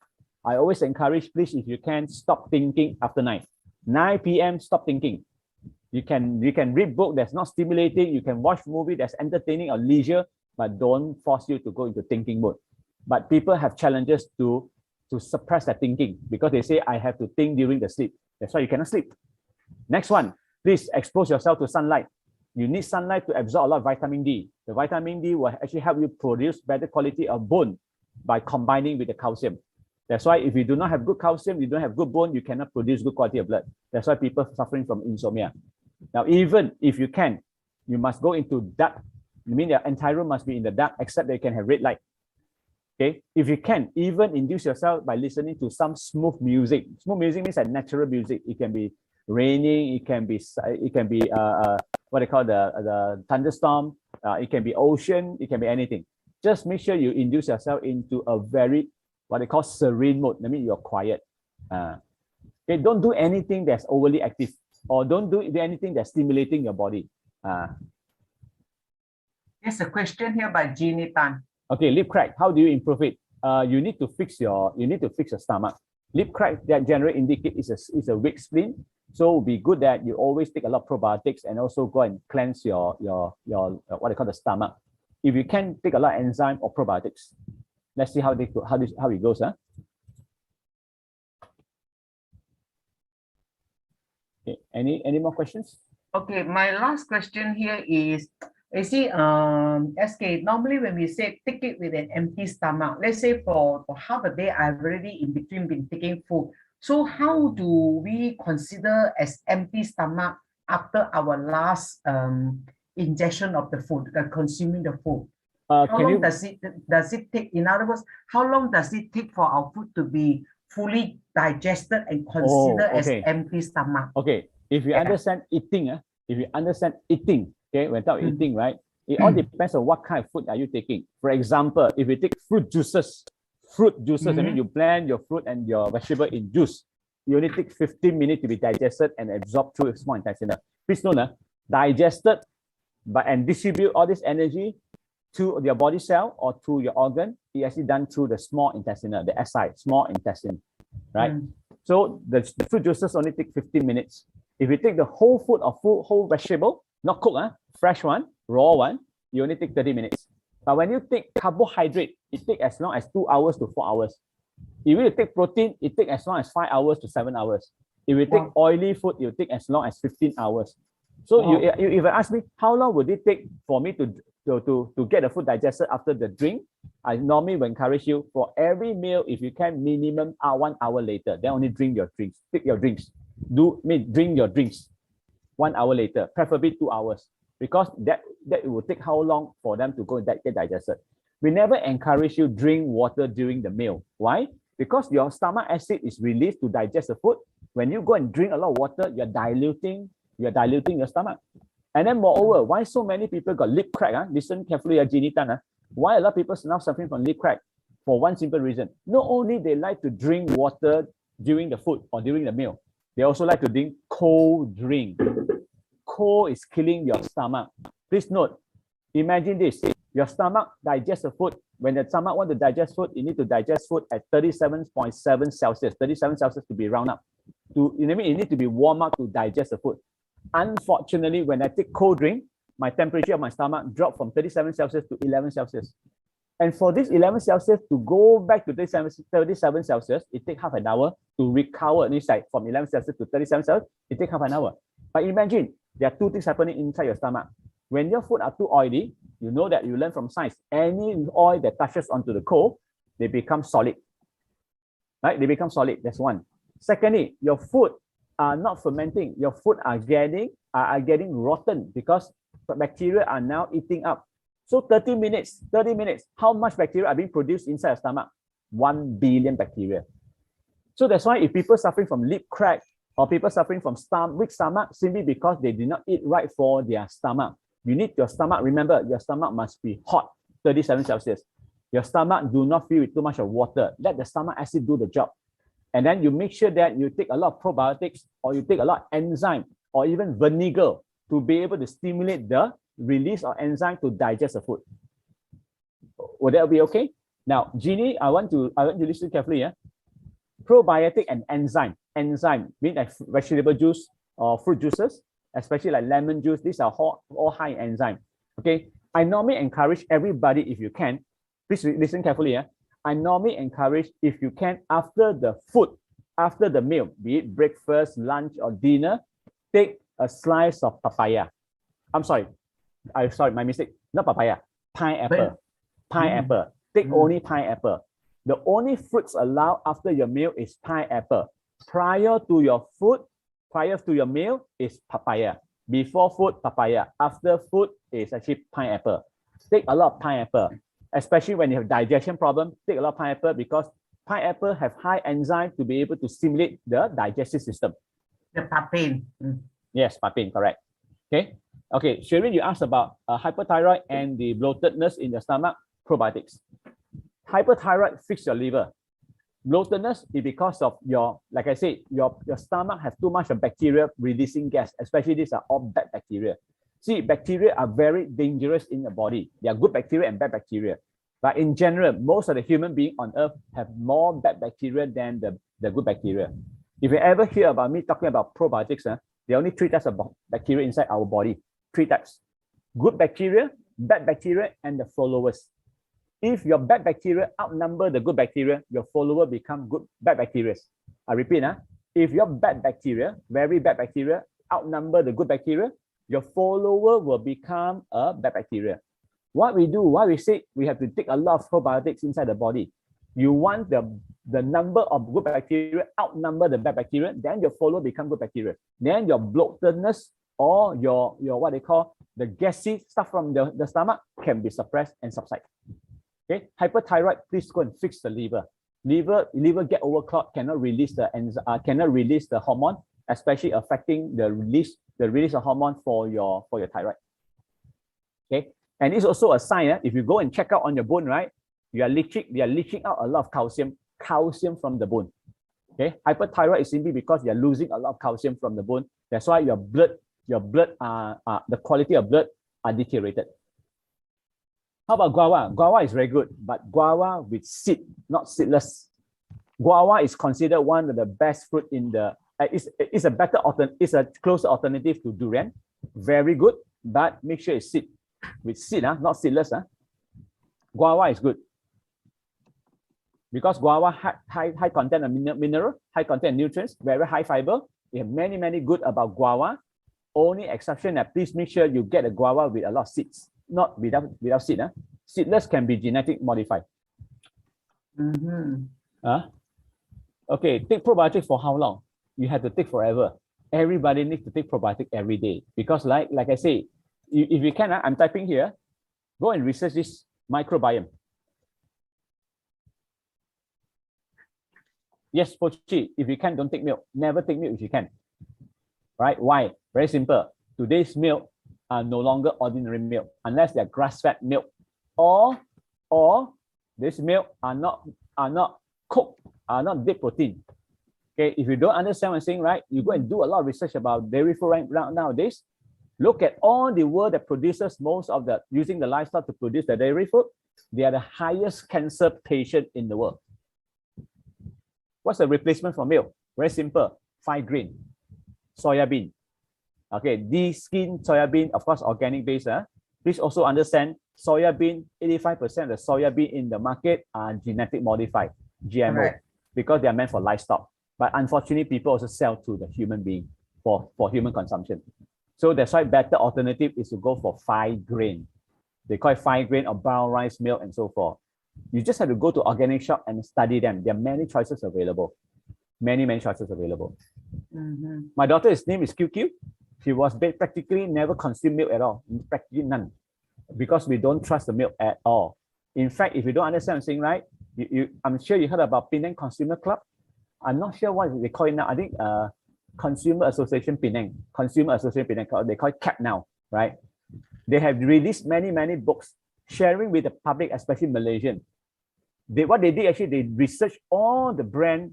Speaker 1: I always encourage, please, if you can, stop thinking after 9 p.m. Stop thinking. You can read book that's not stimulating. You can watch movie that's entertaining or leisure, but don't force you to go into thinking mode. But people have challenges to suppress that thinking because they say, I have to think during the sleep. That's why you cannot sleep. Next one, please expose yourself to sunlight. You need sunlight to absorb a lot of vitamin D. The vitamin D will actually help you produce better quality of bone by combining with the calcium. That's why if you do not have good calcium, you don't have good bone, you cannot produce good quality of blood. That's why people suffering from insomnia. Now, even if you can, you must go into dark. I mean, the entire room must be in the dark, except that you can have red light. Okay, if you can, even induce yourself by listening to some smooth music. Smooth music means like natural music. It can be raining. It can be what they call the thunderstorm. It can be ocean. It can be anything. Just make sure you induce yourself into a very what they call serene mode. That means you're quiet. Okay, don't do anything that's overly active, or don't do anything that's stimulating your body.
Speaker 3: There's a question here by Jeannie Tan.
Speaker 1: Okay, lip crack. How do you improve it? You need to fix your stomach. Lip crack that generally indicate is a weak spleen. So it would be good that you always take a lot of probiotics and also go and cleanse your what they call the stomach. If you can, take a lot of enzyme or probiotics. Let's see how it goes. Okay, any more questions?
Speaker 3: Okay, my last question here is, you see, SK, normally when we say take it with an empty stomach, let's say for half a day, I've already in between been taking food. So how do we consider as empty stomach after our last ingestion of the food, consuming the food? How long does it take? In other words, how long does it take for our food to be fully digested and considered as empty stomach?
Speaker 1: Okay, if you understand eating, okay, when talk eating, right? It all depends on what kind of food are you taking. For example, if you take fruit juices, I mean, you blend your fruit and your vegetable in juice. You only take 15 minutes to be digested and absorbed through small intestine. Please note, digested and distribute all this energy to your body cell or to your organ. It's actually done through the small intestine, the SI, small intestine, right? So the fruit juices only take 15 minutes. If you take the whole food or whole vegetable, not cooked, fresh one, raw one, you only take 30 minutes. But when you take carbohydrate, it takes as long as 2 hours to 4 hours. If you take protein, it takes as long as 5 hours to 7 hours. If you take oily food, it will take as long as 15 hours. So you if you ask me, how long would it take for me to get the food digested after the drink? I normally will encourage you for every meal, if you can, minimum 1 hour later, then only drink your drinks. Take your drinks. Drink your drinks 1 hour later, preferably 2 hours, because that will take how long for them to go and get digested. We never encourage you drink water during the meal. Why? Because your stomach acid is released to digest the food. When you go and drink a lot of water, you're diluting your stomach. And then moreover, why so many people got lip crack? Listen carefully, Jeannie Tan. Why a lot of people now suffering from lip crack? For one simple reason. Not only they like to drink water during the food or during the meal, they also like to drink cold drink. Cold is killing your stomach. Please note, imagine this. Your stomach digests the food. When the stomach wants to digest food, you need to digest food at 37.7 Celsius. 37 Celsius to be round up. It need to be warm up to digest the food. Unfortunately, when I take cold drink, my temperature of my stomach dropped from 37 Celsius to 11 Celsius. And for this 11 Celsius to go back to 37 Celsius, it takes half an hour to recover. This side from 11 Celsius to 37 Celsius, it takes half an hour. But imagine, there are two things happening inside your stomach. When your food are too oily, you know that you learn from science, any oil that touches onto the coal, they become solid. Right? They become solid. That's one. Secondly, your food are not fermenting. Your food are getting rotten because bacteria are now eating up. So 30 minutes, how much bacteria are being produced inside your stomach? 1 billion bacteria. So that's why if people suffering from lip crack or people suffering from weak stomach, simply because they did not eat right for their stomach. You need your stomach, remember, your stomach must be hot, 37 Celsius. Your stomach do not fill with too much of water. Let the stomach acid do the job. And then you make sure that you take a lot of probiotics or you take a lot of enzyme or even vinegar to be able to stimulate the release of enzyme to digest the food. Would that be okay? Now, Jeannie, I want you to listen carefully. Yeah? Probiotic and enzyme. Enzyme means like vegetable juice or fruit juices, especially like lemon juice. These are all high in enzyme. Okay. I normally encourage everybody, if you can, please listen carefully. Yeah? I normally encourage, if you can, after the food, after the meal, be it breakfast, lunch, or dinner, take a slice of papaya. I'm sorry, my mistake. Not papaya, pineapple. Pineapple. Take only pineapple. The only fruits allowed after your meal is pineapple. Prior to your food, prior to your meal is papaya. Before food, papaya. After food is actually pineapple. Take a lot of pineapple. Especially when you have digestion problem, take a lot of pineapple because pineapple have high enzyme to be able to stimulate the digestive system.
Speaker 3: The papain.
Speaker 1: Yes, papain, correct. Okay. Okay, Shereen, you asked about hyperthyroid and the bloatedness in your stomach, probiotics. Hyperthyroid fix your liver. Bloatedness is because of your, like I said, your stomach has too much of bacteria releasing gas, especially these are all bad bacteria. See, bacteria are very dangerous in the body. They are good bacteria and bad bacteria. But in general, most of the human beings on earth have more bad bacteria than the good bacteria. If you ever hear about me talking about probiotics, there are only 3 types of bacteria inside our body. 3 types. Good bacteria, bad bacteria, and the followers. If your bad bacteria outnumber the good bacteria, your follower become bad bacteria. I repeat, if your bad bacteria, very bad bacteria, outnumber the good bacteria, your follower will become a bad bacteria. What we do, why we say we have to take a lot of probiotics inside the body. You want the number of good bacteria outnumber the bad bacteria, then your follower become good bacteria. Then your bloatedness or your what they call the gassy stuff from the stomach can be suppressed and subside. Okay, hyperthyroid, please go and fix the liver. Liver get overclogged, cannot release the hormone, especially affecting the release of hormone for your thyroid. Okay, and it's also a sign. If you go and check out on your bone, right, they are leaching out a lot of calcium from the bone. Okay, hyperthyroid is simply because you're losing a lot of calcium from the bone. That's why your blood, the quality of blood are deteriorated. How about guava? Guava is very good, but guava with seed, not seedless. Guava is considered one of the best fruit in the. It's a closer alternative to durian. Very good, but make sure it's seed. With seed, not seedless. Guava is good. because guava high content of mineral, high content of nutrients, very high fiber. We have many good about guava. Only exception that please make sure you get a guava with a lot of seeds, not without seed. Seedless can be genetic modified. Okay, take probiotic for how long? You have to take forever. Everybody needs to take probiotic every day because like I say, if you can, I'm typing here, go and research this microbiome. Yes, Pochi, if you can, don't take milk. Never take milk if you can. Right? Why? Very simple. Today's milk are no longer ordinary milk unless they're grass-fed milk, or this milk are not cooked, are not dead protein. Okay, if you don't understand what I'm saying, right, you go and do a lot of research about dairy food right nowadays. Look at all the world that produces most of the using the livestock to produce the dairy food. They are the highest cancer patient in the world. What's the replacement for milk? Very simple. 5 grain. Soya bean. Okay, de-skin soya bean, of course, organic based. Please also understand, soya bean, 85% of the soya bean in the market are genetic modified, GMO, correct, because they are meant for livestock. But unfortunately, people also sell to the human being for human consumption. So that's why better alternative is to go for 5 grain. They call it 5 grain or brown rice milk and so forth. You just have to go to organic shop and study them. There are many choices available. Many choices available. My daughter's name is QQ. She was practically never consumed milk at all, practically none, because we don't trust the milk at all. In fact, if you don't understand what I'm saying, right, I'm sure you heard about Penang Consumer Club. I'm not sure what they call it now. I think Consumer Association Penang, they call it CAP now, right? They have released many books sharing with the public, especially Malaysian. What they did actually, they researched all the brand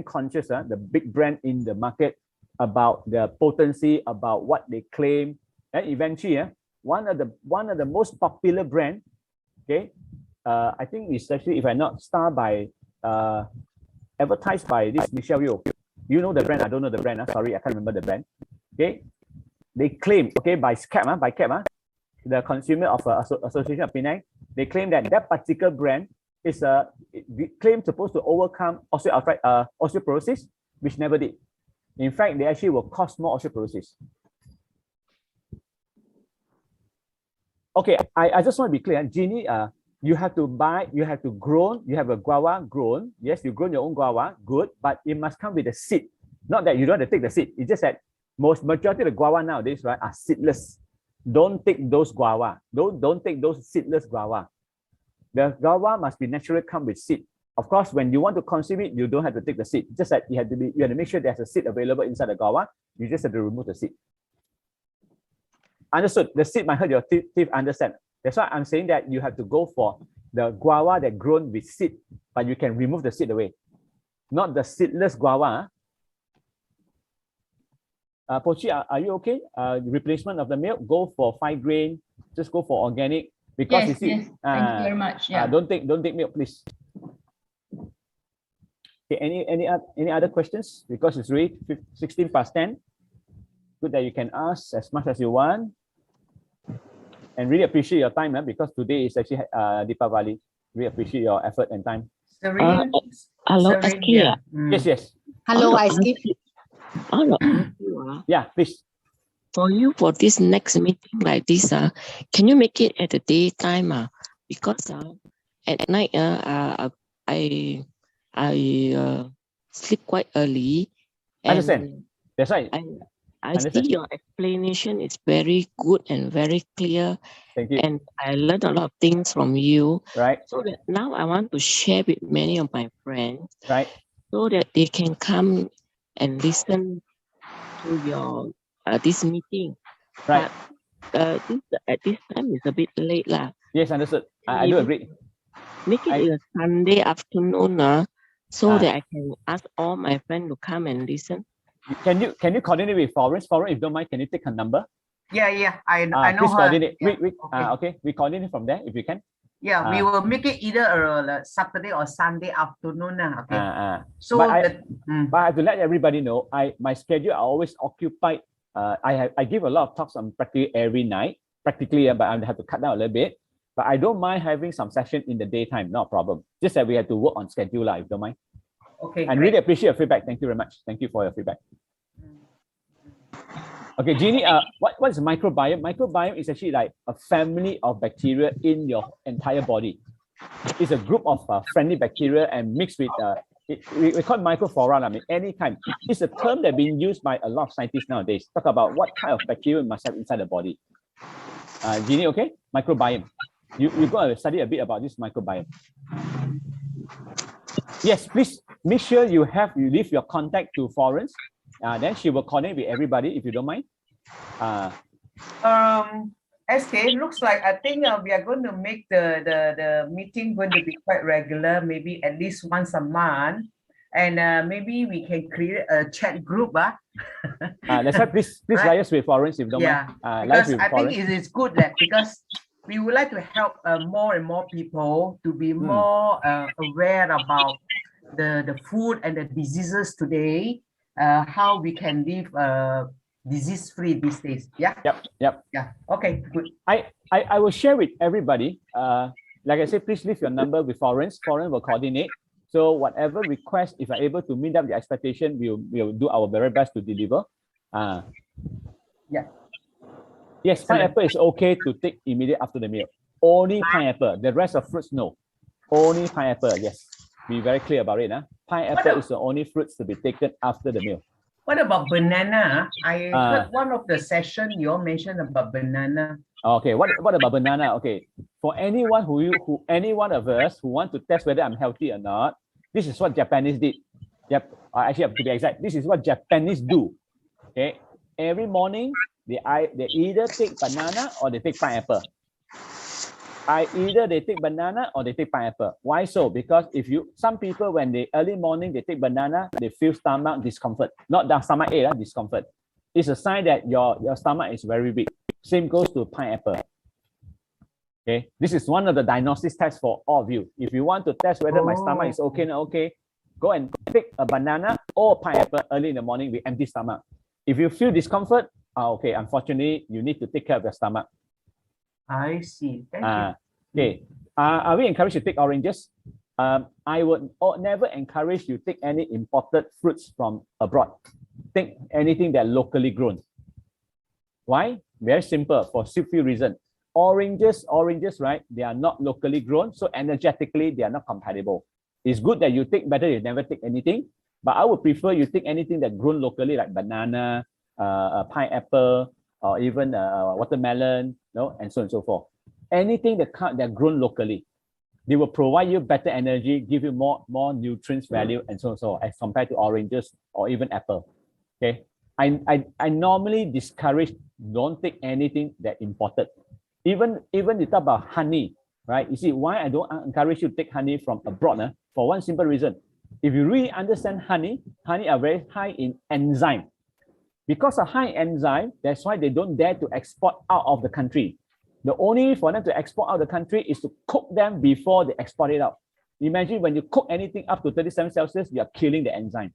Speaker 1: conscious, the big brand in the market, about their potency, about what they claim, and eventually, one of the most popular brand, okay, I think it's actually, if I'm not starred by, advertised by this Michelle Yeoh. You know the brand? I don't know the brand. Sorry, I can't remember the brand. Okay, they claim, okay, by CAP, the Consumer of Association of Penang, they claim that particular brand is claim supposed to overcome osteoporosis, which never did. In fact, they actually will cause more osteoporosis. Okay, I just want to be clear, Jeannie, you have to grow, you have a guava grown. Yes, you grown your own guava, good, but it must come with a seed. Not that you don't have to take the seed. It's just that majority of the guava nowadays, right, are seedless. Don't take those guava. Don't take those seedless guava. The guava must be naturally come with seed. Of course, when you want to consume it, you don't have to take the seed. Just that you have to make sure there's a seed available inside the guava. You just have to remove the seed. Understood? The seed might hurt your teeth. Understand? That's why I'm saying that you have to go for the guava that grown with seed, but you can remove the seed away. Not the seedless guava. Pochi, are you okay? Replacement of the milk, go for 5 grain. Just go for organic. Because
Speaker 2: yes, thank you very much. Yeah.
Speaker 1: Don't take milk, please. Okay, any other questions? Because it's really 16 past 10. Good that you can ask as much as you want. And really appreciate your time, because today is actually Deepavali. Really appreciate your effort and time.
Speaker 3: Serene?
Speaker 4: Hello,
Speaker 3: Serene, yeah.
Speaker 1: Yes.
Speaker 4: Hello, I skip. Hello.
Speaker 1: Yeah, please.
Speaker 4: For this next meeting like this, can you make it at the daytime? Because at night, I sleep quite early.
Speaker 1: Understand. That's right.
Speaker 4: I see your explanation is very good and very clear.
Speaker 1: Thank you.
Speaker 4: And I learned a lot of things from you.
Speaker 1: Right.
Speaker 4: So that now I want to share with many of my friends.
Speaker 1: Right.
Speaker 4: So that they can come and listen to your this meeting.
Speaker 1: Right.
Speaker 4: But at this time it's a bit late lah.
Speaker 1: Yes, understood. I do agree.
Speaker 4: Make it a Sunday afternoon, so that I can ask all my friends to come and listen.
Speaker 1: Can you coordinate with Florence? Florence, if you don't mind, can you take her number?
Speaker 3: Yeah. I know
Speaker 1: please
Speaker 3: her.
Speaker 1: Coordinate.
Speaker 3: Yeah.
Speaker 1: Okay. We coordinate from there if you can.
Speaker 3: Yeah, we will make it either Saturday or Sunday afternoon. Okay. So
Speaker 1: but I have to let everybody know, my schedule are always occupied. I give a lot of talks on practically every night, but I have to cut down a little bit. But I don't mind having some session in the daytime, no problem. Just that we have to work on schedule, if you don't mind.
Speaker 3: Okay.
Speaker 1: And really appreciate your feedback. Thank you very much. Thank you for your feedback. Okay, Jeannie, what is microbiome? Microbiome is actually like a family of bacteria in your entire body. It's a group of friendly bacteria and mixed with, we call it microflora, I mean, any kind. It's a term that's being used by a lot of scientists nowadays. Talk about what kind of bacteria must have inside the body. Jeannie, okay? Microbiome. You've got to study a bit about this microbiome. Yes, please make sure you leave your contact to Florence. Then she will connect with everybody if you don't mind.
Speaker 3: SK, looks like I think we are going to make the meeting going to be quite regular, maybe at least once a month. And maybe we can create a chat group.
Speaker 1: That's why please right? Liaise with Florence if you don't mind.
Speaker 3: Because I think it is good that because we would like to help more and more people to be more aware about the food and the diseases today, how we can live disease-free these days. Yeah.
Speaker 1: Yep.
Speaker 3: Yeah. Okay. Good.
Speaker 1: I will share with everybody. Like I said, please leave your number with Florence. Florence will coordinate. So whatever request, if you're able to meet up the expectation, we'll do our very best to deliver.
Speaker 3: Yeah.
Speaker 1: Yes, pineapple is okay to take immediate after the meal. Only pineapple. The rest of fruits, no. Only pineapple. Yes. Be very clear about it. Pineapple is the only fruits to be taken after the meal.
Speaker 3: What about banana? I heard one of the session you all mentioned about banana.
Speaker 1: Okay, what about banana? Okay, for anyone any one of us who want to test whether I'm healthy or not, this is what Japanese did. Yep, actually to be exact, this is what Japanese do. Okay, every morning they either take banana or they take pineapple. Either they take banana or they take pineapple. Why so? Because some people when they early morning they take banana, they feel stomach discomfort. Not the stomach ache, discomfort. It's a sign that your stomach is very big. Same goes to pineapple. Okay, this is one of the diagnosis tests for all of you. If you want to test whether my stomach is okay or not okay, go and take a banana or pineapple early in the morning with empty stomach. If you feel discomfort, okay, unfortunately, you need to take care of your stomach.
Speaker 3: I see. Thank you.
Speaker 1: Okay. Are we encouraged to take oranges? I would never encourage you to take any imported fruits from abroad. Take anything that locally grown. Why? Very simple, for a few reasons. Oranges, right? They are not locally grown, so energetically they are not compatible. It's good that you take better you never take anything, but I would prefer you take anything that grown locally like banana, pineapple, or even watermelon, and so on and so forth. Anything that grown locally, they will provide you better energy, give you more nutrients value, and so on and so on, as compared to oranges or even apple. Okay, I normally discourage don't take anything that imported. Even you talk about honey, right? You see why I don't encourage you to take honey from abroad? For one simple reason. If you really understand honey are very high in enzyme. Because of high enzyme, that's why they don't dare to export out of the country. The only way for them to export out of the country is to cook them before they export it out. Imagine when you cook anything up to 37 Celsius, you are killing the enzyme.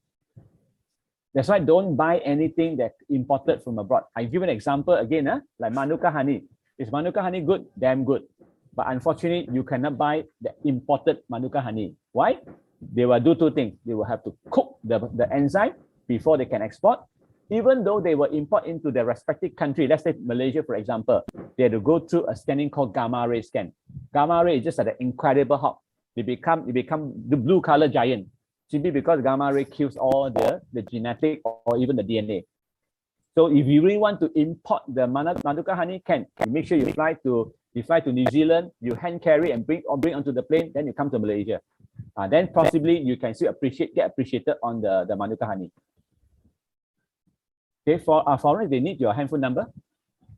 Speaker 1: That's why don't buy anything that's imported from abroad. I give an example again, like Manuka honey. Is Manuka honey good? Damn good. But unfortunately, you cannot buy the imported Manuka honey. Why? They will do two things. They will have to cook the enzyme before they can export. Even though they will import into their respective country, let's say Malaysia, for example, they have to go through a scanning called gamma ray scan. Gamma ray is just like an incredible hawk. They become the blue color giant, simply because gamma ray kills all the genetic or even the DNA. So if you really want to import the Manuka honey, can make sure you fly to New Zealand, you hand carry and bring onto the plane, then you come to Malaysia. Then possibly you can still get appreciated on the Manuka honey. Okay, for foreign, they need your handphone number.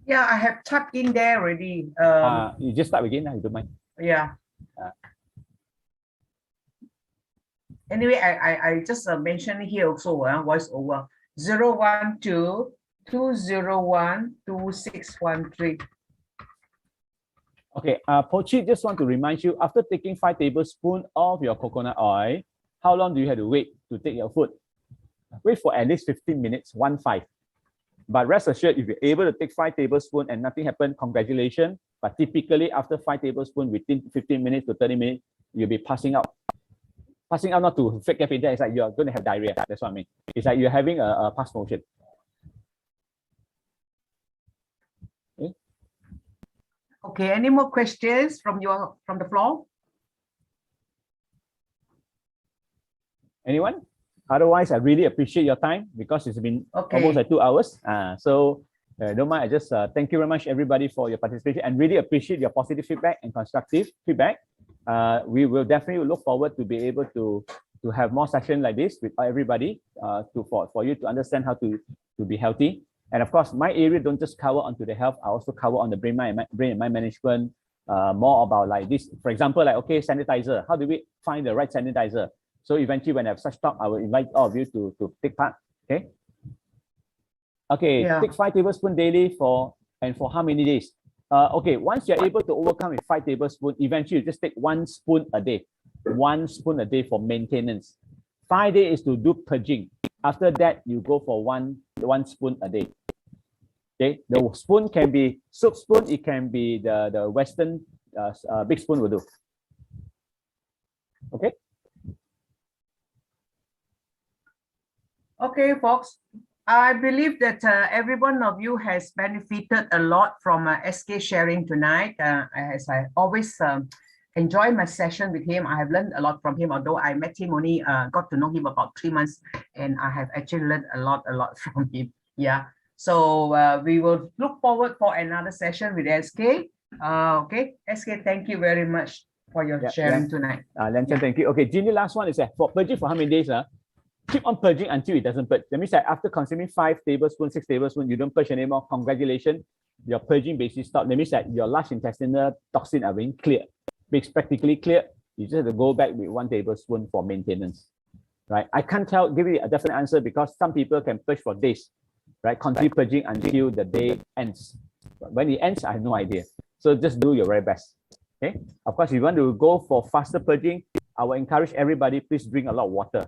Speaker 3: Yeah, I have typed in there already.
Speaker 1: You just start again, you don't mind.
Speaker 3: Yeah. Anyway, I just mentioned here also voice over 012-201-2613.
Speaker 1: Okay, Pochi, just want to remind you, after taking 5 tablespoons of your coconut oil, how long do you have to wait to take your food? Wait for at least 15 minutes, 15. But rest assured, if you're able to take 5 tablespoons and nothing happened, congratulations. But typically after 5 tablespoons, within 15 minutes to 30 minutes, you'll be passing out. Passing out not to fake caffeine, it's like you're going to have diarrhea. That's what I mean. It's like you're having a pass motion. Okay.
Speaker 3: Okay, any more questions from the floor?
Speaker 1: Anyone? Otherwise, I really appreciate your time because it's been almost like 2 hours. Don't mind. I just thank you very much, everybody, for your participation, and really appreciate your positive feedback and constructive feedback. We will definitely look forward to be able to have more sessions like this with everybody for you to understand how to be healthy. And of course, my area don't just cover onto the health. I also cover on the brain and mind management. More about like this, for example, like sanitizer. How do we find the right sanitizer? So eventually, when I have such talk, I will invite all of you to take part. Okay. Okay. Yeah. Take 5 tablespoons daily for how many days? Okay. Once you're able to overcome with 5 tablespoons, eventually you just take 1 spoon a day. 1 spoon a day for maintenance. 5 days is to do purging. After that, you go for one spoon a day. Okay. The spoon can be soup spoon. It can be the Western big spoon will do. Okay.
Speaker 3: Okay, folks. I believe that every one of you has benefited a lot from SK sharing tonight. As I always enjoy my session with him, I have learned a lot from him. Although I met him only got to know him about 3 months, and I have actually learned a lot from him. Yeah. So we will look forward for another session with SK. Okay, SK, thank you very much for your sharing tonight.
Speaker 1: Thank you. Okay, Ginny, last one is for purging for how many days? Keep on purging until it doesn't purge. That means that after consuming 5 tablespoons, 6 tablespoons, you don't purge anymore. Congratulations, your purging basically stopped. That means that your large intestinal toxin are being cleared. It's practically cleared. You just have to go back with 1 tablespoon for maintenance. Right? I can't give you a definite answer because some people can purge for days. Right? Continue purging until the day ends. But when it ends, I have no idea. So just do your very best. Okay. Of course, if you want to go for faster purging, I will encourage everybody, please drink a lot of water.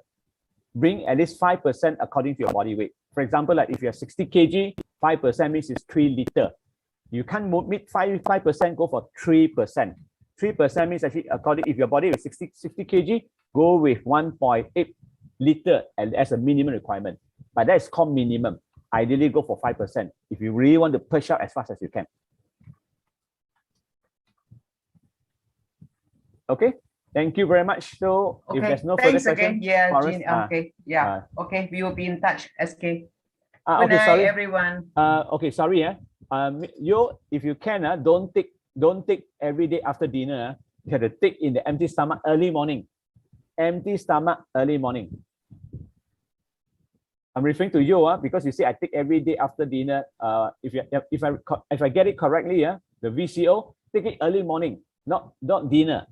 Speaker 1: Bring at least 5% according to your body weight. For example, like if you're 60 kg, 5% means it's 3 liters. You can't meet 5%, go for 3%. 3% means actually according, if your body is 60 kg, go with 1.8 liter as a minimum requirement. But that is called minimum. Ideally, go for 5% if you really want to push out as fast as you can. Okay. Thank you very much. So if there's no further question,
Speaker 3: okay, we will be in touch, SK.
Speaker 1: Good night,
Speaker 3: sorry everyone.
Speaker 1: Okay, sorry. If you can, don't take every day after dinner. You have to take in the empty stomach early morning. Empty stomach early morning. I'm referring to you, because you say I take every day after dinner. If I get it correctly, the VCO, take it early morning, not dinner.